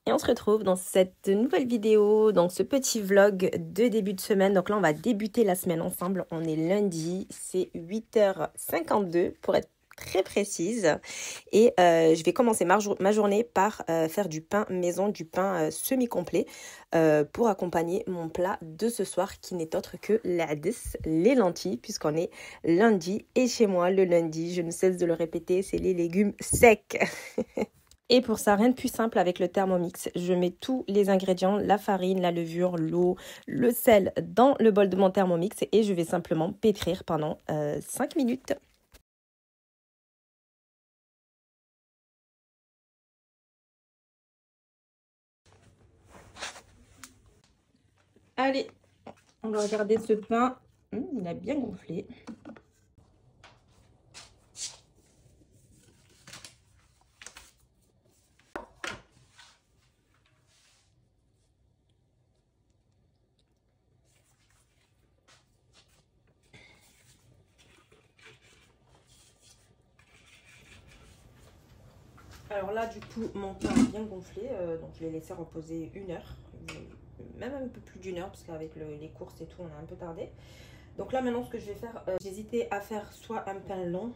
Et on se retrouve dans cette nouvelle vidéo, dans ce petit vlog de début de semaine. Donc là, on va débuter la semaine ensemble. On est lundi, c'est 8h52 pour être très précise. Et je vais commencer ma journée par faire du pain maison, du pain semi-complet pour accompagner mon plat de ce soir qui n'est autre que l'adis, les lentilles, puisqu'on est lundi. Et chez moi, le lundi, je ne cesse de le répéter, c'est les légumes secs. Et pour ça, rien de plus simple avec le Thermomix. Je mets tous les ingrédients, la farine, la levure, l'eau, le sel dans le bol de mon Thermomix et je vais simplement pétrir pendant 5 minutes. Allez, on va regarder ce pain. Il a bien gonflé. Alors là, du coup, mon pain a bien gonflé, donc je l'ai laissé reposer 1 heure, même un peu plus d'1 heure, parce qu'avec les courses et tout, on a un peu tardé. Donc là, maintenant, ce que je vais faire, j'hésitais à faire soit un pain long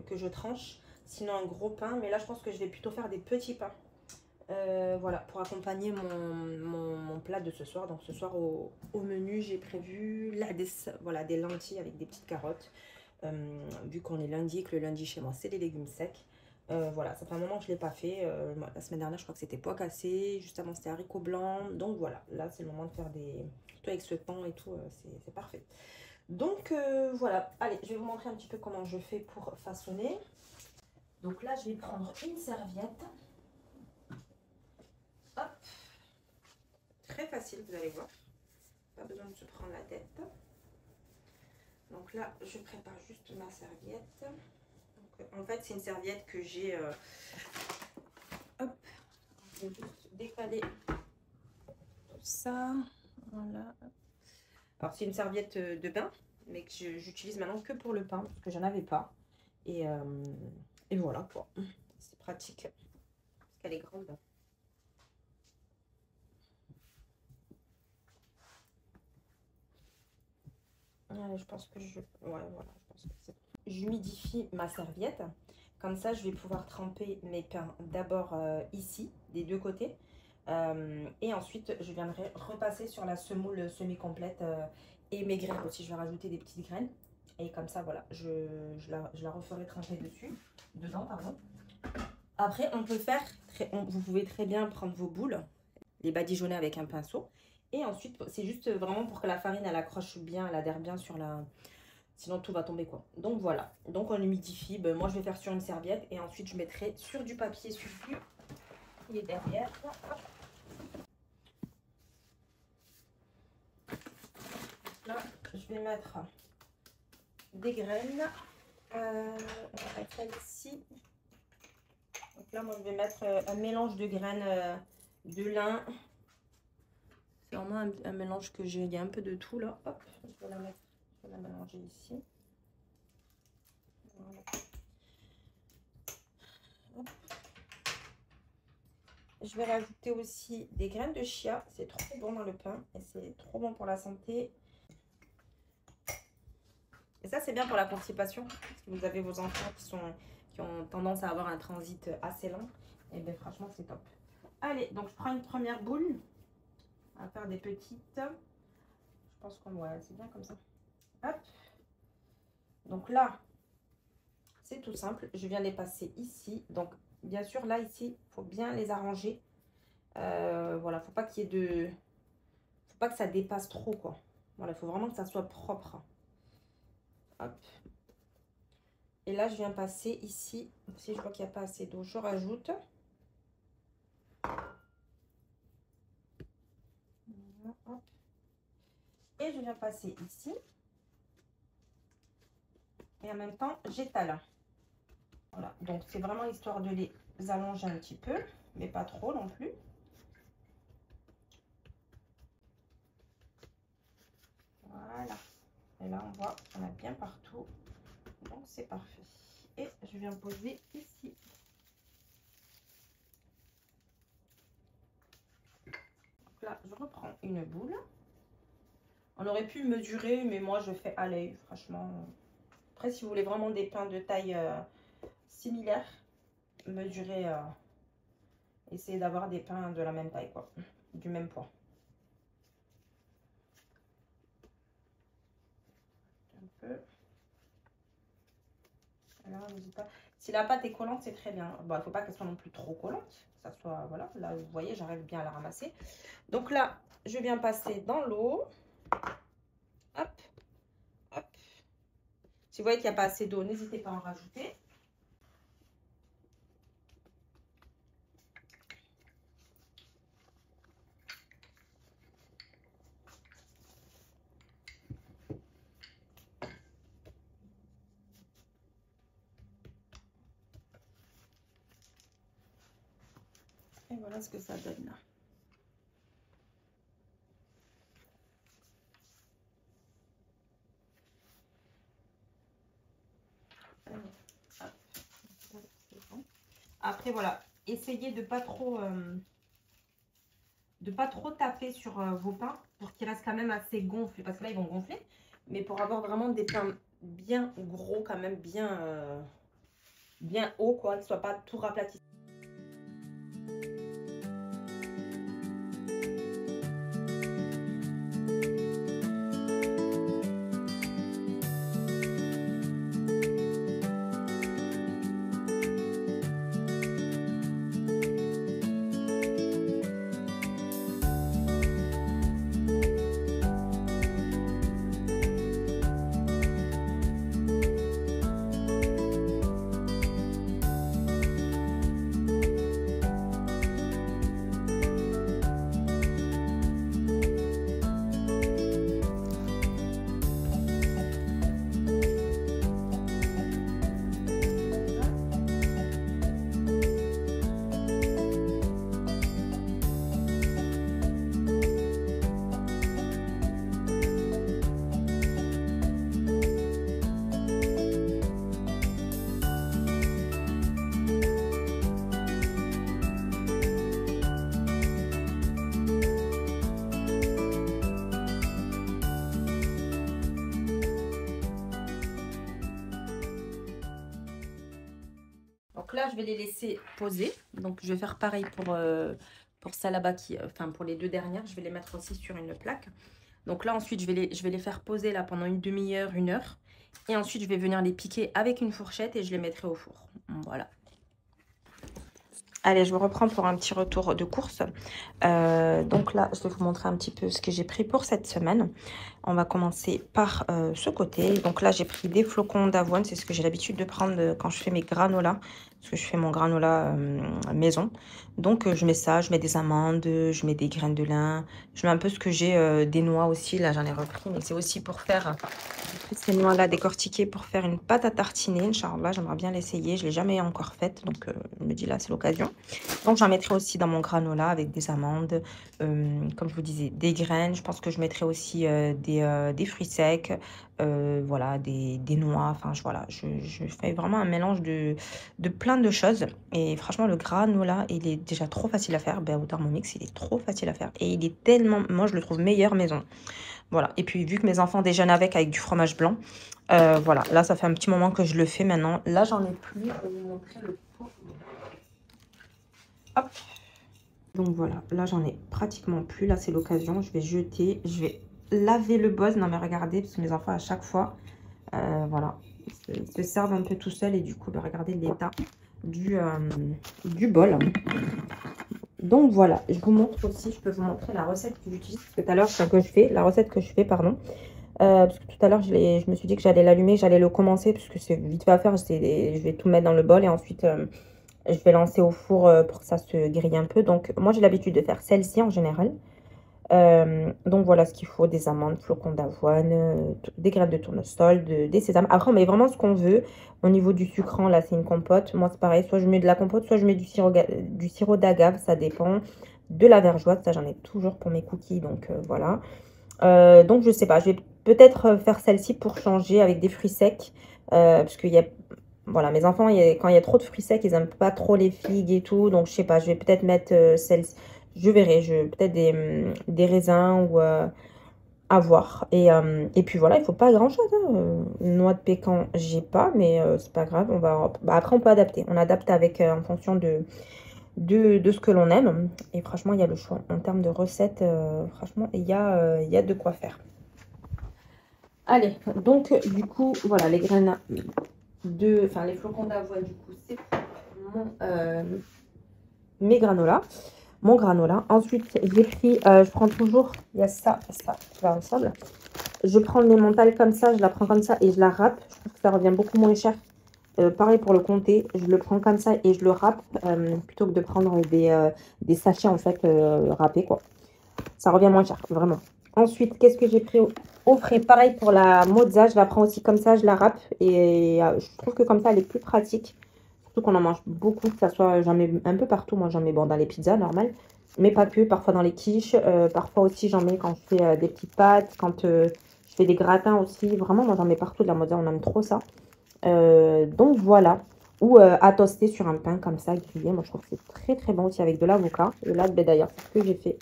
que je tranche, sinon un gros pain, mais là, je pense que je vais plutôt faire des petits pains. Voilà, pour accompagner mon plat de ce soir. Donc ce soir, au menu, j'ai prévu voilà, des lentilles avec des petites carottes. Vu qu'on est lundi et que le lundi chez moi c'est des légumes secs, voilà, ça fait un moment que je ne l'ai pas fait. La semaine dernière je crois que c'était pois cassé, juste avant c'était haricots blancs, donc voilà, là c'est le moment de faire des, surtout avec ce temps et tout, c'est parfait. Donc voilà, allez, je vais vous montrer un petit peu comment je fais pour façonner. Donc là je vais prendre une serviette, hop, très facile, vous allez voir, pas besoin de se prendre la tête. Donc là, je prépare juste ma serviette. Donc, en fait, c'est une serviette que j'ai... hop, je vais juste décaler tout ça. Voilà. Alors, c'est une serviette de bain, mais que j'utilise maintenant que pour le pain, parce que j'en avais pas. Et voilà, quoi. C'est pratique, parce qu'elle est grande. Je pense que je... Ouais, voilà, je pense que c'est... J'humidifie ma serviette. Comme ça, je vais pouvoir tremper mes pains d'abord ici, des deux côtés. Et ensuite, je viendrai repasser sur la semoule semi-complète et mes graines aussi. Je vais rajouter des petites graines. Et comme ça, voilà, je la referai tremper dedans, pardon. Après, on peut faire, vous pouvez très bien prendre vos boules, les badigeonner avec un pinceau. Et ensuite, c'est juste vraiment pour que la farine, elle accroche bien, elle adhère bien sur la... Sinon, tout va tomber, quoi. Donc, voilà. Donc, on humidifie. Ben, moi, je vais faire sur une serviette. Et ensuite, je mettrai sur du papier sulfu. Il est derrière. Là, je vais mettre des graines. On va mettre celle-ci. Donc là, moi, je vais mettre un mélange de graines de lin. C'est vraiment un mélange que j'ai. Il y a un peu de tout, là. Hop, je vais la mettre. Je vais la mélanger ici. Voilà. Hop. Je vais rajouter aussi des graines de chia. C'est trop bon dans le pain et c'est trop bon pour la santé. Et ça, c'est bien pour la constipation. Si vous avez vos enfants qui ont tendance à avoir un transit assez lent, et bien franchement, c'est top. Allez, donc je prends une première boule. On va faire des petites. Je pense qu'on voit, c'est bien comme ça. Hop. Donc là, c'est tout simple. Je viens les passer ici. Donc, bien sûr, là, ici, il faut bien les arranger. Voilà, faut pas qu'il y ait de... Faut pas que ça dépasse trop, quoi. Voilà, il faut vraiment que ça soit propre. Hop. Et là, je viens passer ici. Si je vois qu'il n'y a pas assez d'eau, je rajoute. Voilà, hop. Et je viens passer ici. Et en même temps, j'étale. Voilà, donc c'est vraiment histoire de les allonger un petit peu, mais pas trop non plus. Voilà. Et là, on voit qu'on a bien partout. Donc, c'est parfait. Et je viens poser ici. là, je reprends une boule. On aurait pu mesurer, mais moi, je fais à l'œil, franchement. Après, si vous voulez vraiment des pains de taille similaire, mesurez, essayez d'avoir des pains de la même taille, quoi, du même poids. Un peu. Alors, pas. Si la pâte est collante, c'est très bien. Bon, il ne faut pas qu'elle soit non plus trop collante. Que ça soit, voilà, là, vous voyez, j'arrive bien à la ramasser. Donc là, je viens passer dans l'eau. Hop, hop. Si vous voyez qu'il n'y a pas assez d'eau, n'hésitez pas à en rajouter. Et voilà ce que ça donne là. Après voilà, essayez de pas trop taper sur vos pains pour qu'ils restent quand même assez gonflés, parce que là ils vont gonfler, mais pour avoir vraiment des pains bien gros, quand même bien haut, quoi, ne soit pas tout raplatis. Donc là, je vais les laisser poser. Donc, je vais faire pareil pour ça là-bas, enfin pour les deux dernières. Je vais les mettre aussi sur une plaque. Donc là, ensuite, je vais les faire poser là pendant une demi-heure, 1 heure. Et ensuite, je vais venir les piquer avec une fourchette et je les mettrai au four. Voilà. Allez, je vous reprends pour un petit retour de course. Donc là, je vais vous montrer un petit peu ce que j'ai pris pour cette semaine. On va commencer par ce côté. Donc là, j'ai pris des flocons d'avoine. C'est ce que j'ai l'habitude de prendre quand je fais mes granolas. Parce que je fais mon granola maison. Donc, je mets ça, je mets des amandes, je mets des graines de lin. Je mets un peu ce que j'ai, des noix aussi. Là, j'en ai repris. Mais c'est aussi pour faire ces noix-là décortiquées pour faire une pâte à tartiner. Inch'Allah, j'aimerais bien l'essayer. Je ne l'ai jamais encore faite. Donc, je me dis là, c'est l'occasion. Donc, j'en mettrai aussi dans mon granola avec des amandes. Comme je vous disais, des graines. Je pense que je mettrai aussi des fruits secs. Voilà, des noix. Enfin, voilà, je fais vraiment un mélange de plein de choses. Et franchement, le granola, il est déjà trop facile à faire. Ben, au Thermomix, il est trop facile à faire. Et il est tellement, moi, je le trouve meilleur maison. Voilà. Et puis, vu que mes enfants déjeunent avec du fromage blanc, voilà. Là, ça fait un petit moment que je le fais maintenant. Là, j'en ai plus. Je vais vous montrer le pot. Hop. Donc, voilà. Là, j'en ai pratiquement plus. Là, c'est l'occasion. Je vais jeter. Je vais laver le bol. Non, mais regardez, parce que mes enfants, à chaque fois, voilà, se servent un peu tout seuls. Et du coup, regardez l'état du bol. Donc voilà, je vous montre aussi, je peux vous montrer la recette que j'utilise, parce que tout à l'heure, la recette que je fais, pardon. Parce que tout à l'heure, je me suis dit que j'allais l'allumer, j'allais le commencer, parce que c'est vite fait à faire, je vais tout mettre dans le bol et ensuite, je vais lancer au four pour que ça se grille un peu. Donc moi, j'ai l'habitude de faire celle-ci en général. Donc voilà ce qu'il faut, des amandes, flocons d'avoine, des graines de tournesol, des sésames. Après, on met vraiment ce qu'on veut. Au niveau du sucrant, là, c'est une compote. Moi, c'est pareil, soit je mets de la compote, soit je mets du sirop d'agave, ça dépend. De la vergeoise, ça, j'en ai toujours pour mes cookies, donc voilà. Donc, je sais pas, je vais peut-être faire celle-ci pour changer avec des fruits secs. Parce qu'il y a... Voilà, mes enfants, quand il y a trop de fruits secs, ils n'aiment pas trop les figues et tout. Donc, je sais pas, je vais peut-être mettre Je verrai, peut-être des raisins ou à voir. Et puis voilà, il faut pas grand-chose. Hein. Noix de pécan, j'ai pas, mais c'est pas grave. Bah, après, on peut adapter. On adapte avec en fonction de ce que l'on aime. Et franchement, il y a le choix. En termes de recettes, franchement, il y a de quoi faire. Allez, donc du coup, voilà, les graines enfin les flocons d'avoine, du coup, c'est mes granolas. Mon granola. Ensuite, j'ai pris, je prends toujours, il y a ça, ça va ensemble. Je prends mes mentales comme ça, je la prends comme ça et je la râpe. Je trouve que ça revient beaucoup moins cher. Pareil pour le comté, je le prends comme ça et je le râpe plutôt que de prendre des sachets en fait râpés quoi. Ça revient moins cher, vraiment. Ensuite, qu'est-ce que j'ai pris au frais? Pareil pour la mozza, je la prends aussi comme ça, je la râpe et je trouve que comme ça elle est plus pratique. Surtout qu'on en mange beaucoup, que ça soit, j'en mets un peu partout. Moi, j'en mets bon, dans les pizzas, normal. Mais pas que, parfois dans les quiches. Parfois aussi, j'en mets quand je fais des petites pâtes. Quand je fais des gratins aussi. Vraiment, moi, j'en mets partout de la mozza. On aime trop ça. Donc, voilà. Ou à toaster sur un pain comme ça, grillé. Moi, je trouve que c'est très, très bon aussi avec de l'avocat. Et là, ben, d'ailleurs, c'est ce que j'ai fait.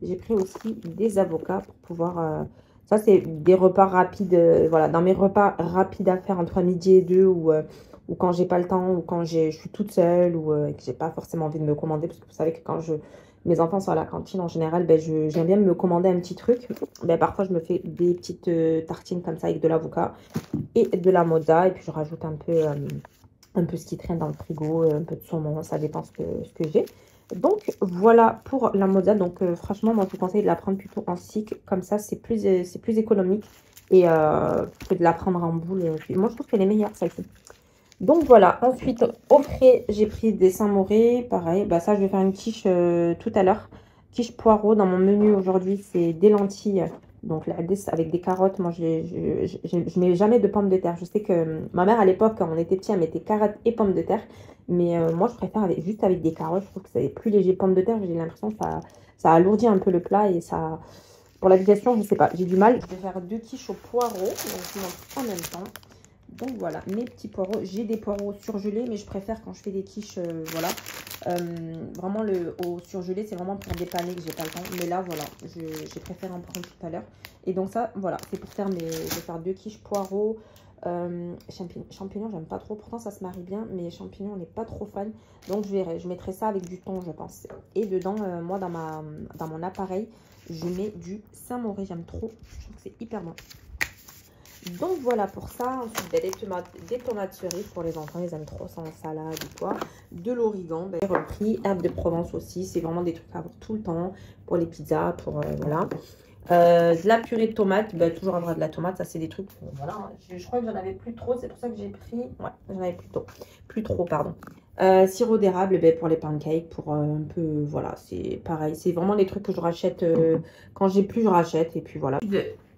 J'ai pris aussi des avocats pour pouvoir... ça, c'est des repas rapides. Voilà, dans mes repas rapides à faire entre midi et deux ou quand j'ai pas le temps, ou quand je suis toute seule, ou que j'ai pas forcément envie de me commander, parce que vous savez que quand mes enfants sont à la cantine, en général, ben, j'aime bien me commander un petit truc. Ben, parfois, je me fais des petites tartines comme ça avec de l'avocat et de la mozza, et puis je rajoute un peu ce qui traîne dans le frigo, un peu de saumon, ça dépend ce que j'ai. Donc, voilà pour la mozza. Donc, franchement, moi, je vous conseille de la prendre plutôt en stick, comme ça, c'est plus économique, et que de la prendre en boule. Moi, je trouve qu'elle est meilleure, celle-ci. Donc voilà, ensuite au frais, j'ai pris des Saint-Mauré, pareil, bah ça je vais faire une quiche tout à l'heure. Quiche poireau, dans mon menu aujourd'hui c'est des lentilles, donc là, avec des carottes. Moi je mets jamais de pommes de terre. Je sais que ma mère à l'époque quand on était petit elle mettait carottes et pommes de terre. Mais moi je préfère juste avec des carottes, je trouve que c'est plus léger. Pommes de terre, j'ai l'impression que ça alourdit un peu le plat et ça... Pour la digestion, je sais pas, j'ai du mal. Je vais faire deux quiches au poireau, donc je montre en même temps. Donc voilà, mes petits poireaux. J'ai des poireaux surgelés, mais je préfère quand je fais des quiches, voilà. Vraiment, au surgelé, c'est vraiment pour dépanner que j'ai pas le temps. Mais là, voilà, j'ai préféré en prendre tout à l'heure. Et donc ça, voilà, c'est pour faire je vais faire deux quiches poireaux. Champignons, j'aime pas trop. Pourtant, ça se marie bien, mais champignons, on n'est pas trop fan. Donc je mettrai ça avec du thon, je pense. Et dedans, moi, dans mon appareil, je mets du Saint-Mauré. J'aime trop. Je trouve que c'est hyper bon. Donc voilà pour ça. Ensuite, des tomates cerises pour les enfants, ils aiment trop ça en salade ou quoi. De l'origan, j'ai repris. Herbes de Provence aussi, c'est vraiment des trucs à avoir tout le temps pour les pizzas, pour voilà. De la purée de tomates, toujours avoir de la tomate, ça c'est des trucs, voilà. Je crois que j'en avais plus trop, c'est pour ça que j'ai pris, ouais, j'en avais plus trop, pardon. Sirop d'érable, pour les pancakes, pour un peu, voilà, c'est pareil, c'est vraiment des trucs que je rachète, quand j'ai plus, je rachète, et puis voilà.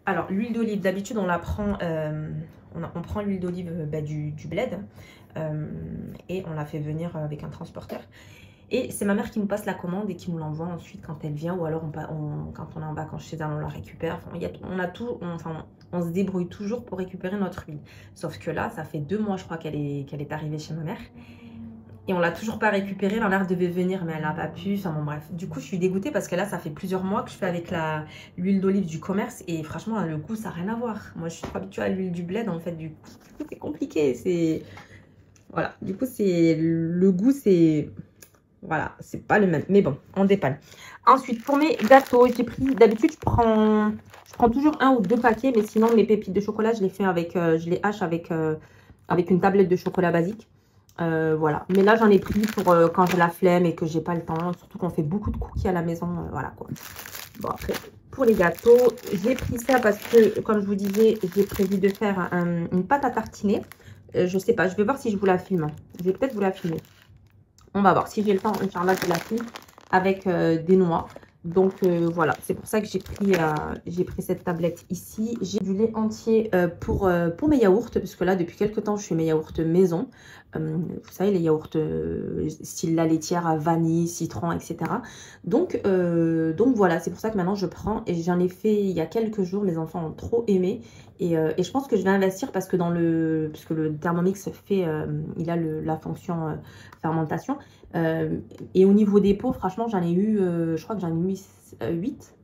Alors, l'huile d'olive, d'habitude, on la prend, on prend l'huile d'olive du bled et on la fait venir avec un transporteur. Et c'est ma mère qui nous passe la commande et qui nous l'envoie ensuite quand elle vient, ou alors quand on est en vacances chez elle, on la récupère. Enfin, on se débrouille toujours pour récupérer notre huile. Sauf que là, ça fait 2 mois, je crois, qu'elle est arrivée chez ma mère. Et on l'a toujours pas récupérée. Ma mère devait venir, mais elle n'a pas pu. Enfin bon, bref. Du coup, je suis dégoûtée parce que là, ça fait plusieurs mois que je fais avec l'huile d'olive du commerce. Et franchement, le goût, ça n'a rien à voir. Moi, je suis trop habituée à l'huile du bled. En fait, du coup, c'est compliqué. Voilà. Du coup, le goût, c'est... Voilà, c'est pas le même. Mais bon, on dépanne. Ensuite, pour mes gâteaux, j'ai pris... D'habitude, je prends toujours 1 ou 2 paquets. Mais sinon, mes pépites de chocolat, je les fais je les hache avec une tablette de chocolat basique. Voilà, mais là j'en ai pris pour quand j'ai la flemme et que j'ai pas le temps, surtout qu'on fait beaucoup de cookies à la maison, voilà quoi. Bon, après pour les gâteaux, j'ai pris ça parce que comme je vous disais, j'ai prévu de faire une pâte à tartiner. Je sais pas, je vais voir si je vous la filme. Je vais peut-être vous la filmer. On va voir si j'ai le temps. Inch'Allah, je la filme avec des noix. Donc voilà, c'est pour ça que j'ai pris cette tablette ici. J'ai du lait entier pour mes yaourts, parce que là depuis quelques temps je fais mes yaourts maison. Vous savez, les yaourts style la laitière à vanille, citron, etc. Donc voilà, c'est pour ça que maintenant je prends, et j'en ai fait il y a quelques jours, mes enfants ont trop aimé. Et je pense que je vais investir parce que puisque le Thermomix fait, il a la fonction fermentation. Et au niveau des pots, franchement, j'en ai eu, je crois que j'en ai eu 8.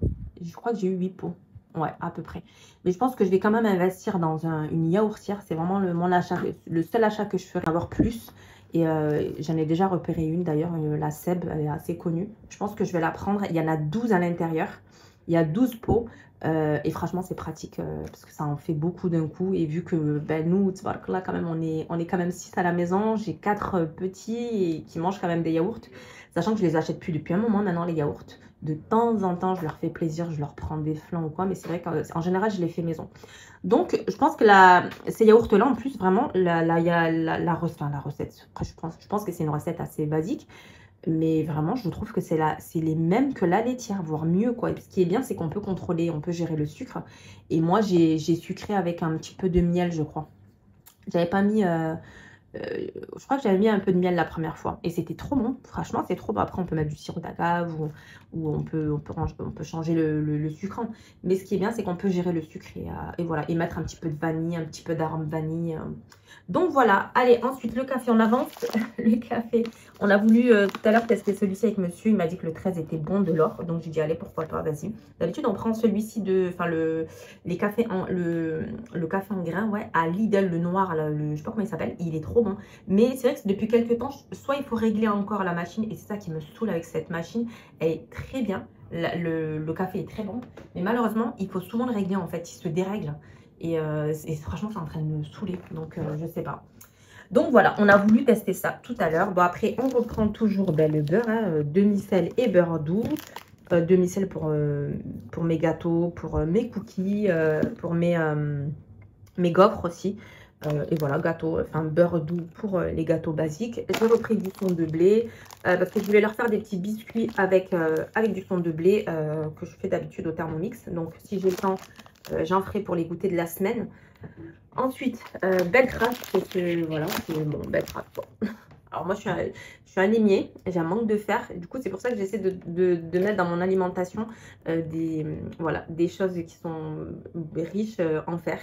Je crois que j'ai eu 8 pots. Ouais, à peu près. Mais je pense que je vais quand même investir dans une yaourtière. C'est vraiment mon achat, le seul achat que je ferai, avoir plus. Et j'en ai déjà repéré une d'ailleurs, la Seb, elle est assez connue. Je pense que je vais la prendre. Il y en a 12 à l'intérieur. Il y a 12 pots. Et franchement, c'est pratique parce que ça en fait beaucoup d'un coup. Et vu que ben, nous, là, quand même, on est quand même 6 à la maison. J'ai 4 petits qui mangent quand même des yaourts. Sachant que je les achète plus depuis un moment maintenant, les yaourts. De temps en temps, je leur fais plaisir, je leur prends des flancs ou quoi. Mais c'est vrai qu'en général, je les fais maison. Donc, je pense que ces yaourts-là, en plus, vraiment, la recette. Après, je pense que c'est une recette assez basique. Mais vraiment, je trouve que c'est les mêmes que la laitière, voire mieux, quoi. Et ce qui est bien, c'est qu'on peut contrôler, on peut gérer le sucre. Et moi, j'ai sucré avec un petit peu de miel, je crois. J'avais pas mis... je crois que j'avais mis un peu de miel la première fois. Et c'était trop bon. Franchement, c'est trop bon. Après, on peut mettre du sirop d'agave ou on peut changer le sucre. Mais ce qui est bien, c'est qu'on peut gérer le sucre et voilà. Et mettre un petit peu de vanille, un petit peu d'arôme vanille. Donc voilà. Allez, ensuite, le café, on avance. Le café. On a voulu tout à l'heure tester celui-ci avec monsieur. Il m'a dit que le 13 était bon de l'or. Donc j'ai dit, allez, pourquoi pas, vas-y. D'habitude, on prend celui-ci le café en grains, ouais, à Lidl, le noir, là, je sais pas comment il s'appelle. Il est trop bon. Mais c'est vrai que depuis quelques temps, soit il faut régler encore la machine. Et c'est ça qui me saoule avec cette machine. Elle est très bien. Le café est très bon. Mais malheureusement, il faut souvent le régler, en fait. Il se dérègle. Et franchement, c'est en train de me saouler. Donc, je sais pas. Donc voilà, on a voulu tester ça tout à l'heure. Bon, après, on reprend toujours le beurre, hein, demi-sel et beurre doux. Demi-sel pour mes gâteaux, pour mes cookies, pour mes gaufres aussi. Et voilà, beurre doux pour les gâteaux basiques. J'ai repris du son de blé parce que je voulais leur faire des petits biscuits avec du son de blé que je fais d'habitude au Thermomix. Donc, si j'ai le temps, j'en ferai pour les goûters de la semaine. Ensuite, Belcraft, voilà, c'est bon, Belcraft. Bon. Alors moi, je suis anémiée, j'ai un manque de fer. Du coup, c'est pour ça que j'essaie de mettre dans mon alimentation des choses qui sont riches en fer.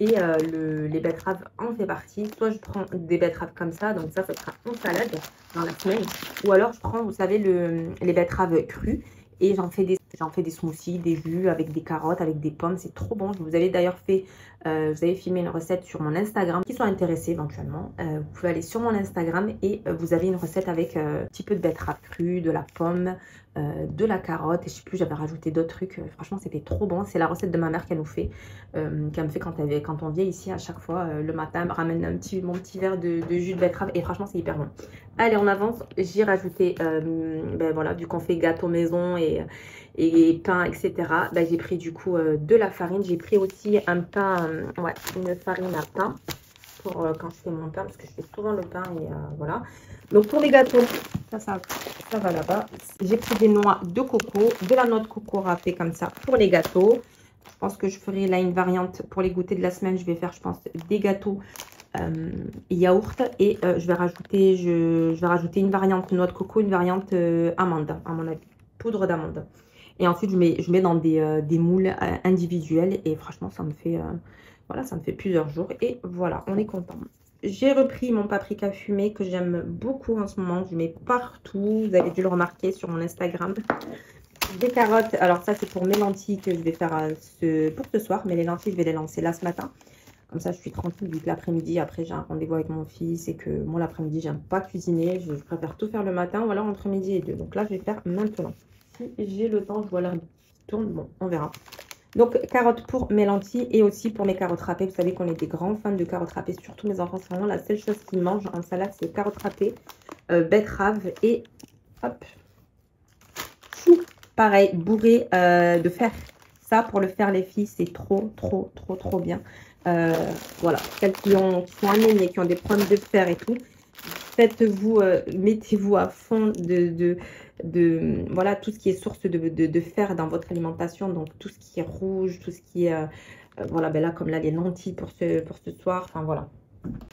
Et les betteraves en fait partie. Soit je prends des betteraves comme ça, donc ça sera en salade dans la semaine. Ou alors je prends, vous savez, les betteraves crues. Et j'en fais des smoothies, des jus avec des carottes, avec des pommes. C'est trop bon. Je vous avais d'ailleurs vous avez filmé une recette sur mon Instagram. Qui sont intéressés éventuellement, vous pouvez aller sur mon Instagram et vous avez une recette avec un petit peu de betterave crue, de la pomme, de la carotte. Et je sais plus, j'avais rajouté d'autres trucs. Franchement, c'était trop bon. C'est la recette de ma mère qu'elle nous fait. Qu'elle me fait quand on vient ici à chaque fois le matin. Elle me ramène mon petit verre de jus de betterave. Et franchement, c'est hyper bon. Allez, on avance. J'ai rajouté voilà, du confit gâteau maison et pain, etc. J'ai pris du coup de la farine. J'ai pris aussi un pain, une farine à pain pour quand je fais mon pain, parce que je fais souvent le pain et voilà. Donc pour les gâteaux, ça va là-bas. J'ai pris des noix de coco, de la noix de coco râpée comme ça pour les gâteaux. Je pense que je ferai là une variante pour les goûters de la semaine. Je vais faire, je pense, des gâteaux yaourt et je vais rajouter une variante noix de coco, une variante amande, à mon avis, poudre d'amande. Et ensuite, je mets dans des moules individuels. Et franchement, ça me fait plusieurs jours. Et voilà, on est content. J'ai repris mon paprika fumé que j'aime beaucoup en ce moment. Je mets partout. Vous avez dû le remarquer sur mon Instagram. Des carottes. Alors ça, c'est pour mes lentilles que je vais faire pour ce soir. Mais les lentilles, je vais les lancer là ce matin. Comme ça, je suis tranquille vu que l'après-midi, après, j'ai un rendez-vous avec mon fils et que moi, l'après-midi, j'aime pas cuisiner. Je préfère tout faire le matin ou alors entre midi et 2. Donc là, je vais faire maintenant. Si j'ai le temps, je vois l'heure qui tourne. Bon, on verra. Donc, carottes pour mes lentilles et aussi pour mes carottes râpées. Vous savez qu'on est des grands fans de carottes râpées. Surtout mes enfants, c'est vraiment la seule chose qu'ils mangent en salade, c'est carottes râpées, betteraves et hop, chou. Pareil, bourré de fer. Ça, pour le faire, les filles, c'est trop bien. Voilà, celles qui sont anémiées, qui ont des problèmes de fer et tout, faites-vous, mettez-vous à fond voilà, tout ce qui est source de fer dans votre alimentation, donc tout ce qui est rouge, tout ce qui est, voilà, là, comme là, les lentilles pour ce soir, enfin, voilà.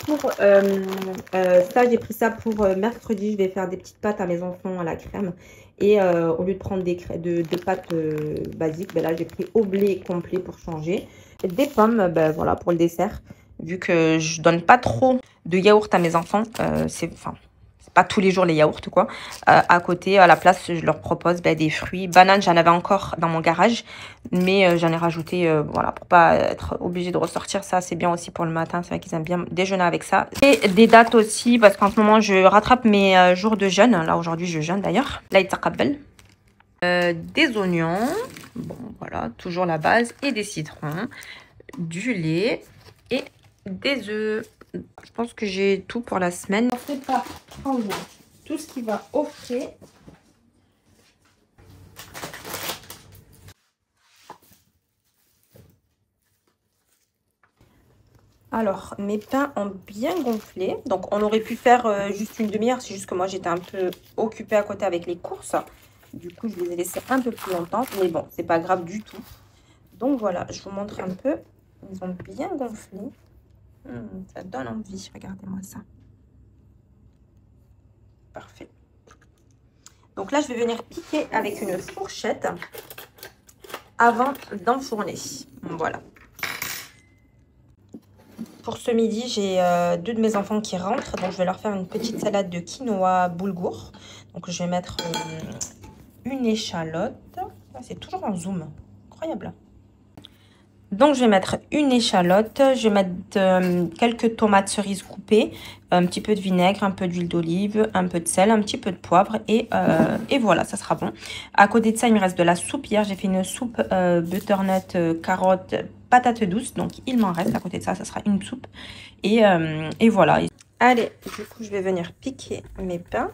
Pour ça, j'ai pris ça pour mercredi, je vais faire des petites pâtes à mes enfants à la crème. Et au lieu de prendre de pâtes basiques, là, j'ai pris au blé complet pour changer. des pommes, ben, voilà, pour le dessert. Vu que je donne pas trop de yaourt à mes enfants, c'est pas tous les jours les yaourts quoi. À côté, à la place, je leur propose des fruits. Bananes, j'en avais encore dans mon garage, mais j'en ai rajouté, voilà, pour pas être obligé de ressortir. Ça, c'est bien aussi pour le matin. C'est vrai qu'ils aiment bien déjeuner avec ça. Et des dattes aussi, parce qu'en ce moment, je rattrape mes jours de jeûne. Là, aujourd'hui, je jeûne d'ailleurs. Là, il s'appelle. Des oignons, bon voilà, toujours la base, et des citrons, du lait et des œufs. Je pense que j'ai tout pour la semaine. On prépare tout ce qui va au frais. Alors, mes pains ont bien gonflé. Donc, on aurait pu faire juste une demi-heure. C'est juste que moi, j'étais un peu occupée à côté avec les courses. Du coup, je les ai laissés un peu plus longtemps. Mais bon, c'est pas grave du tout. Donc, voilà, je vous montre un peu. Ils ont bien gonflé. Ça donne envie. Regardez-moi ça. Parfait. Donc là, je vais venir piquer avec une fourchette avant d'enfourner. Voilà. Pour ce midi, j'ai deux de mes enfants qui rentrent. Donc, je vais leur faire une petite salade de quinoa boulgour. Donc, je vais mettre une échalote. C'est toujours en zoom. Incroyable. Donc, je vais mettre une échalote. Je vais mettre quelques tomates cerises coupées. Un petit peu de vinaigre, un peu d'huile d'olive, un peu de sel, un petit peu de poivre. Et voilà, ça sera bon. À côté de ça, il me reste de la soupe. Hier, j'ai fait une soupe butternut, carottes, patates douces. Donc, il m'en reste. À côté de ça, ça sera une soupe. Et voilà. Allez, du coup, je vais venir piquer mes pains.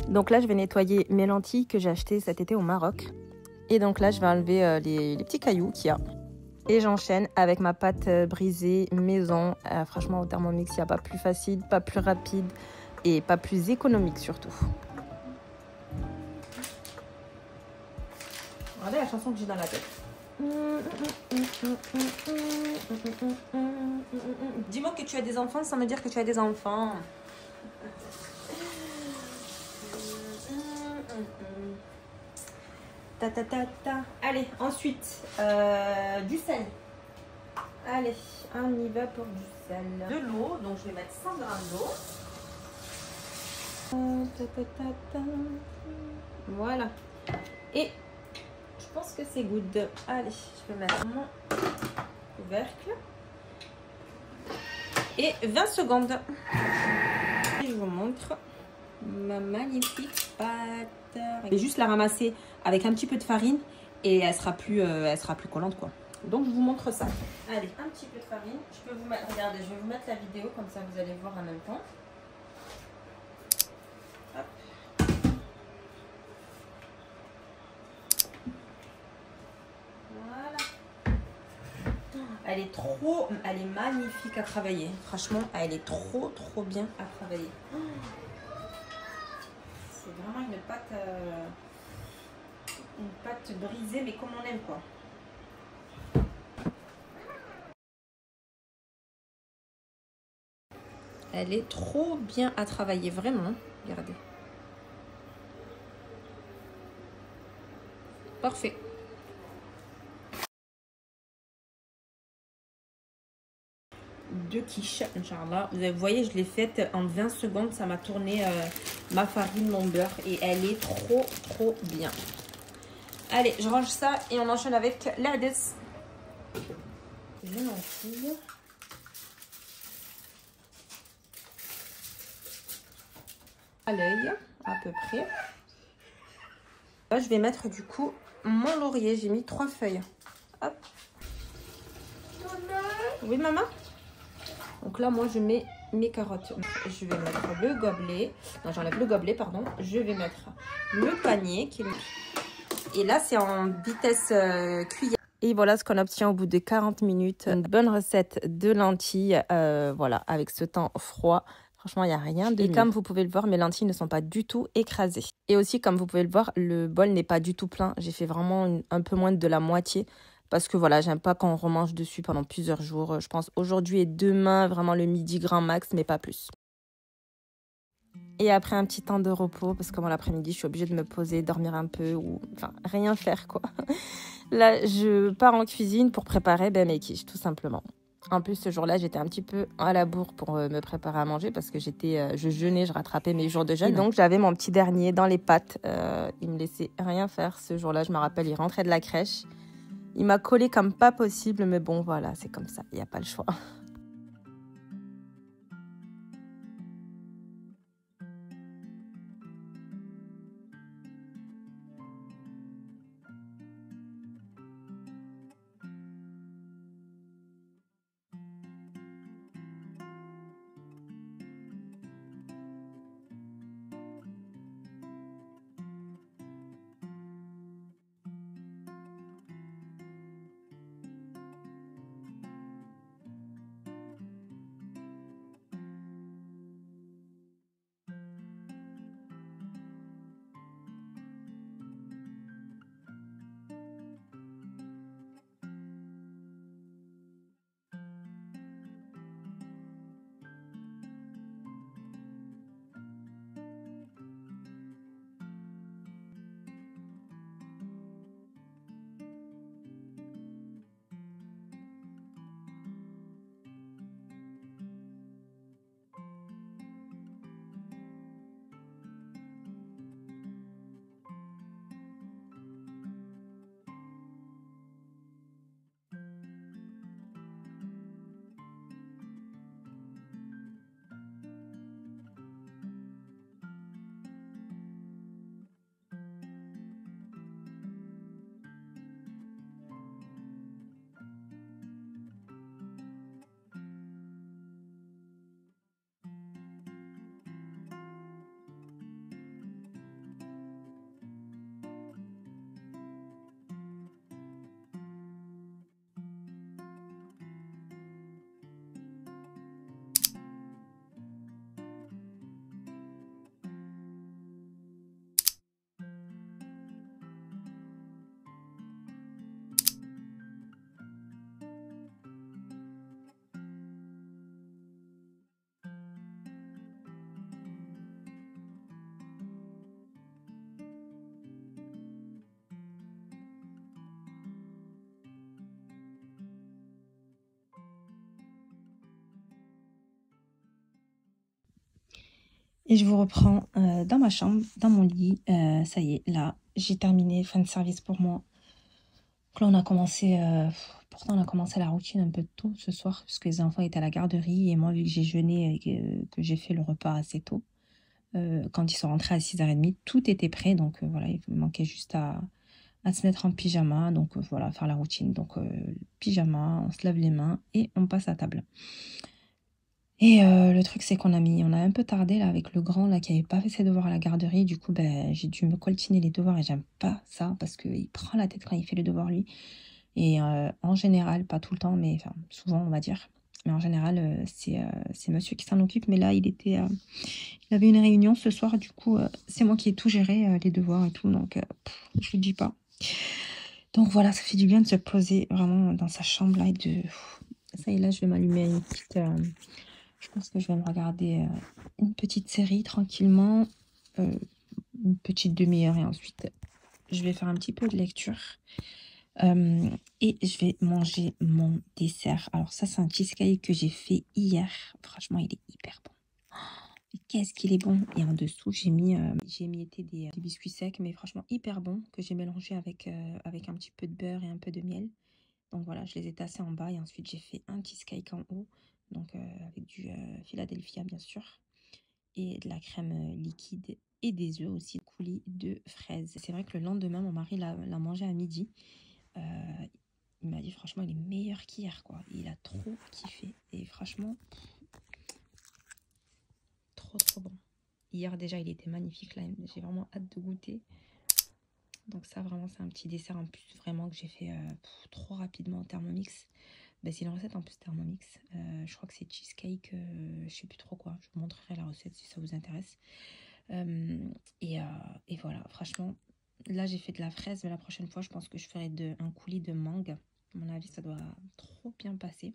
Donc là, je vais nettoyer mes lentilles que j'ai achetées cet été au Maroc. Et donc là, je vais enlever les petits cailloux qu'il y a. Et j'enchaîne avec ma pâte brisée maison. Franchement, au Thermomix, il n'y a pas plus facile, pas plus rapide et pas plus économique surtout. Regardez la chanson que j'ai dans la tête. Dis-moi que tu as des enfants sans me dire que tu as des enfants. Ta ta ta ta. Allez, ensuite, du sel. Allez, on y va pour du sel. De l'eau, donc je vais mettre 100 g d'eau. Voilà. Et je pense que c'est good. Allez, je vais mettre mon couvercle. Et 20 secondes. Et je vous montre ma magnifique pâte. Je vais juste la ramasser avec un petit peu de farine et elle sera plus collante quoi. Donc je vous montre ça. Allez, un petit peu de farine. Je peux vous mettre, regardez, je vais vous mettre la vidéo comme ça vous allez voir en même temps. Hop. Voilà. Elle est magnifique à travailler. Franchement, elle est trop bien à travailler. C'est vraiment une pâte brisée, mais comme on aime quoi. Elle est trop bien à travailler, vraiment. Regardez. Parfait. Deux quiches, Inch'Allah. Vous voyez, je l'ai faite en 20 secondes. Ça m'a tourné ma farine, mon beurre. Et elle est trop bien. Allez, je range ça et on enchaîne avec l'ardis. Les lentilles. À l'œil, à peu près. Là, je vais mettre du coup mon laurier. J'ai mis 3 feuilles. Hop. Oui, maman? Donc là, moi, je mets mes carottes. Je vais mettre le gobelet. Non, j'enlève le gobelet, pardon. Je vais mettre le panier. Et là, c'est en vitesse cuillère. Et voilà ce qu'on obtient au bout de 40 minutes. Une bonne recette de lentilles, voilà, avec ce temps froid. Franchement, il n'y a rien de mieux. Et comme vous pouvez le voir, mes lentilles ne sont pas du tout écrasées. Et aussi, comme vous pouvez le voir, le bol n'est pas du tout plein. J'ai fait vraiment un peu moins de la moitié. Parce que voilà, j'aime pas quand on remange dessus pendant plusieurs jours. Je pense aujourd'hui et demain, vraiment le midi grand max, mais pas plus. Et après un petit temps de repos, parce que moi l'après-midi, je suis obligée de me poser, dormir un peu ou enfin rien faire quoi. Là, je pars en cuisine pour préparer mes quiches, tout simplement. En plus, ce jour-là, j'étais un petit peu à la bourre pour me préparer à manger parce que je jeûnais, je rattrapais mes jours de jeûne. Et donc, j'avais mon petit dernier dans les pattes. Il me laissait rien faire ce jour-là. Je me rappelle, il rentrait de la crèche. Il m'a collé comme pas possible, mais bon, voilà, c'est comme ça. Il n'y a pas le choix. Et je vous reprends dans ma chambre, dans mon lit. Ça y est, là, j'ai terminé. Fin de service pour moi. Donc là, on a commencé... pourtant, on a commencé la routine un peu tôt ce soir, parce que les enfants étaient à la garderie. Et moi, vu que j'ai jeûné et que j'ai fait le repas assez tôt, quand ils sont rentrés à 6h30, tout était prêt. Donc voilà, il manquait juste à se mettre en pyjama. Donc voilà, faire la routine. Donc pyjama, on se lave les mains et on passe à table. Et le truc, c'est on a un peu tardé là avec le grand là qui avait pas fait ses devoirs à la garderie. Du coup, j'ai dû me coltiner les devoirs et j'aime pas ça parce qu'il prend la tête quand il fait les devoirs lui. Et en général, pas tout le temps, mais enfin souvent on va dire. Mais en général, c'est monsieur qui s'en occupe. Mais là, il avait une réunion ce soir. Du coup, c'est moi qui ai tout géré, les devoirs et tout. Donc, je vous dis pas. Donc voilà, ça fait du bien de se poser vraiment dans sa chambre là et de... Ça y est, là, je vais m'allumer une petite... Je pense que je vais me regarder une petite série tranquillement, une petite demi-heure et ensuite je vais faire un petit peu de lecture et je vais manger mon dessert. Alors ça, c'est un cheesecake que j'ai fait hier. Franchement, il est hyper bon. Mais qu'est-ce qu'il est bon! Et en dessous, j'ai émietté des biscuits secs, mais franchement hyper bon, que j'ai mélangé avec un petit peu de beurre et un peu de miel. Donc voilà, je les ai tassés en bas et ensuite j'ai fait un cheesecake en haut. Donc avec du Philadelphia bien sûr. et de la crème liquide et des œufs aussi, coulis de fraises. C'est vrai que le lendemain, mon mari l'a mangé à midi. Il m'a dit franchement, il est meilleur qu'hier, quoi. Il a trop kiffé. Et franchement, trop bon. Hier déjà, il était magnifique. Là, j'ai vraiment hâte de goûter. Donc ça, vraiment, c'est un petit dessert en plus, vraiment, que j'ai fait trop rapidement en Thermomix. Ben, c'est une recette en plus Thermomix. Je crois que c'est cheesecake, je sais plus trop quoi. Je vous montrerai la recette si ça vous intéresse. Et voilà, franchement, là j'ai fait de la fraise, mais la prochaine fois, je pense que je ferai un coulis de mangue. À mon avis, ça doit trop bien passer.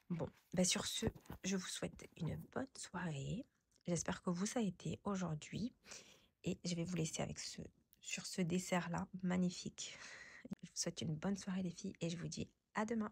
Bon, ben sur ce, je vous souhaite une bonne soirée. J'espère que vous, ça a été aujourd'hui. Et je vais vous laisser avec sur ce dessert-là, magnifique. Je vous souhaite une bonne soirée les filles et je vous dis à demain.